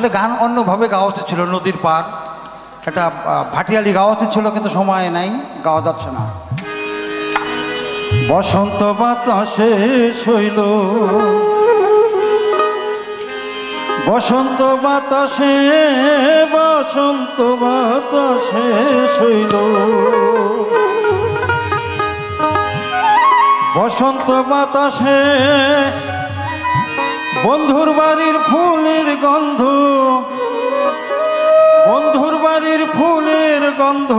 আসলে গান অন্যভাবে গাওয়া উচিত ছিল। নদীর পার একটা ভাটিয়ালি গাওয়া উচিত ছিল, কিন্তু সময় নাই, গাওয়া যাচ্ছে না। বসন্ত বাতাসে শৈল, বসন্ত বাতাসে, বসন্ত বাতাসে শৈল, বসন্ত বাতাসে বন্ধুর বাড়ির ফুলের গন্ধ, বন্ধুর বাড়ির ফুলের গন্ধ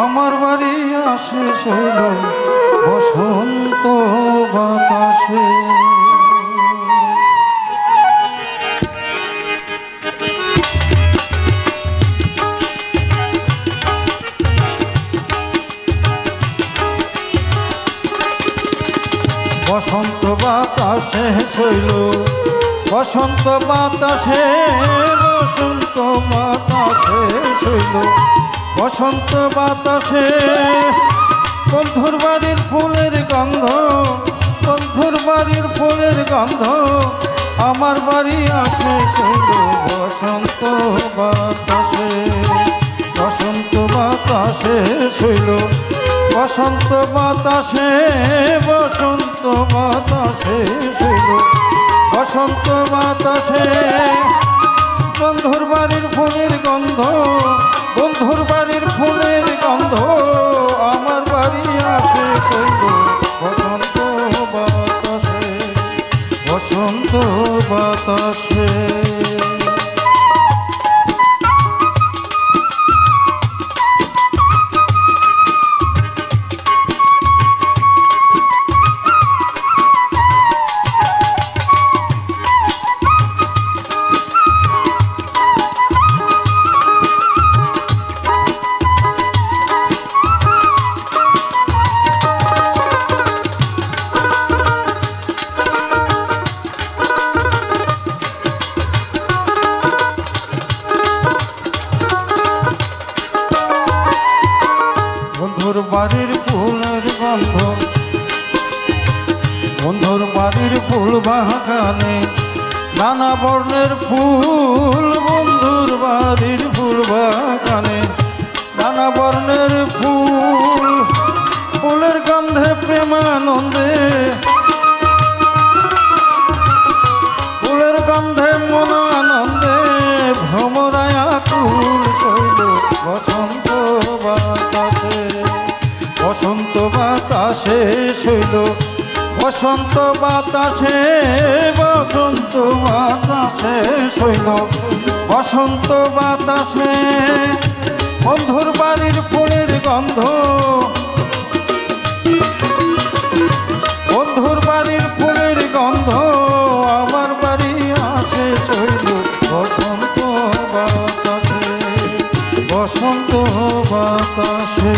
আমার বাড়ি আসে শৈল বসন্ত বাতাসে। বসন্ত বাতাসে শৈল, বসন্ত বাতাসে, বসন্ত বাতাসে শৈল, বসন্ত বাতাসে বন্ধুর বাড়ির ফুলের গন্ধ, বন্ধুর বাড়ির ফুলের গন্ধ আমার বাড়ি আসে শৈল বসন্ত বাতাসে, বসন্ত বাতাসে শৈল, বসন্ত বাতাসে, বসন্ত বাতাসে শৈল, বসন্ত বাতাসে বন্ধুর বাড়ির ফুলের গন্ধ, বন্ধুর বাড়ির ফুলের গন্ধ আমার বাড়ি আসে শৈল বসন্ত বাতাসে, বসন্ত বাতাসে। বন্ধুর বাড়ির ফুলের গন্ধ, বন্ধুর বাড়ির ফুল বাগানে নানা বর্ণের ফুল, বন্ধুর বাড়ির ফুল বাগানে নানা বর্ণের ফুল, ফুলের গন্ধে প্রেমানন্দে, ফুলের গন্ধে মন আনন্দে ভ্রমরায় আকুল শৈল বসন্ত বাতাসে, বসন্ত বাতাসে শৈল, বসন্ত বাতাসে, বসন্ত বাতাসে শৈল, বসন্ত বাতাসে বন্ধুর বাড়ির ফুলের গন্ধ, বন্ধুর বাড়ির ফুলের গন্ধ আমার বাড়ি আসে শৈল বসন্ত বাতাসে, বসন্ত বাতাসে।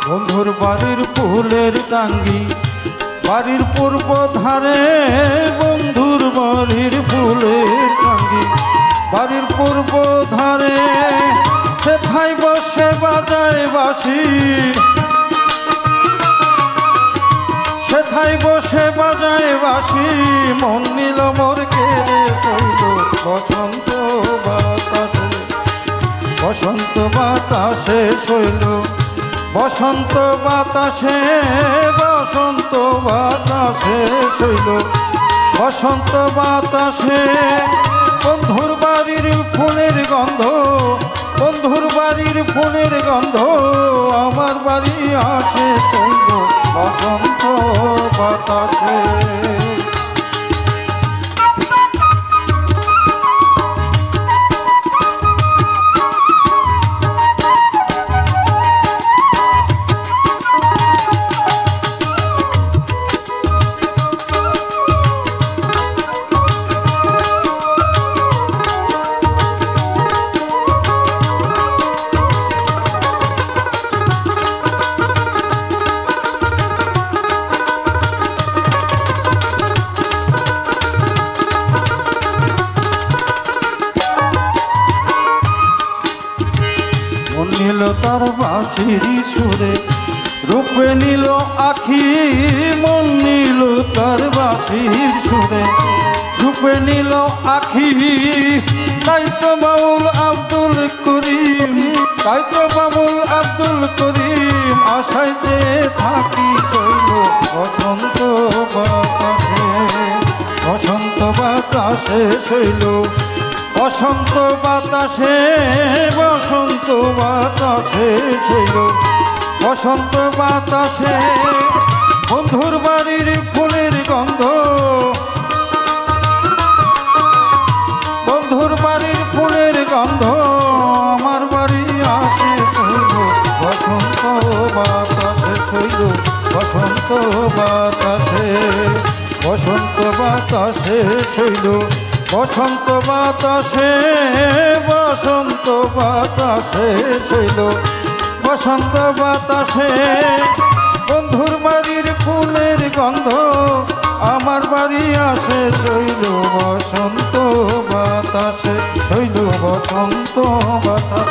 বন্ধুর বাড়ির ফুলের টাঙ্গি বাড়ির পূর্ব ধারে, বন্ধুর বাড়ির ফুলের টাঙ্গি বাড়ির পূর্ব ধারে, সেথায় বসে বাজায় বাঁশি, সেথায় বসে বাজায় বাঁশি মন নিল মোর কেড়ে শৈল বসন্ত বাতাসে, বসন্ত বাতাসে শৈল, বসন্ত বাতাসে, বসন্ত বাতাসে শৈল, বসন্ত বাতাসে বন্ধুর বাড়ির ফুলের গন্ধ, বন্ধুর বাড়ির ফুলের গন্ধ আমার বাড়ি আসে শৈল বসন্ত বাতাসে। বাঁশির সুরে। রূপে নীল আখি মন নীল তার বাঁশির সুরে। রূপে নীল আখি তাই তো বাউল আব্দুল করিম, তাই তো বাউল আব্দুল করিম আশাইতে থাকি কইল বসন্ত বাতাসে। বসন্ত বাতাসে শৈল, বসন্ত বাতাসে, বসন্ত বাতাসে শৈল, বসন্ত বাতাসে বন্ধুর বাড়ির ফুলের গন্ধ, বন্ধুর বাড়ির ফুলের গন্ধ আমার বাড়ি আসে শৈল। বসন্ত বাতাসে শৈল, বসন্ত বাতাসে, বসন্ত বাতাসে শৈল, বসন্ত বাতাসে, বসন্ত বাতাসে শৈল, বসন্ত বাতাসে বন্ধুর বাড়ির ফুলের গন্ধ আমার বাড়ি আসে শৈল। বসন্ত বাতাসে শৈল, বসন্ত বাতাসে।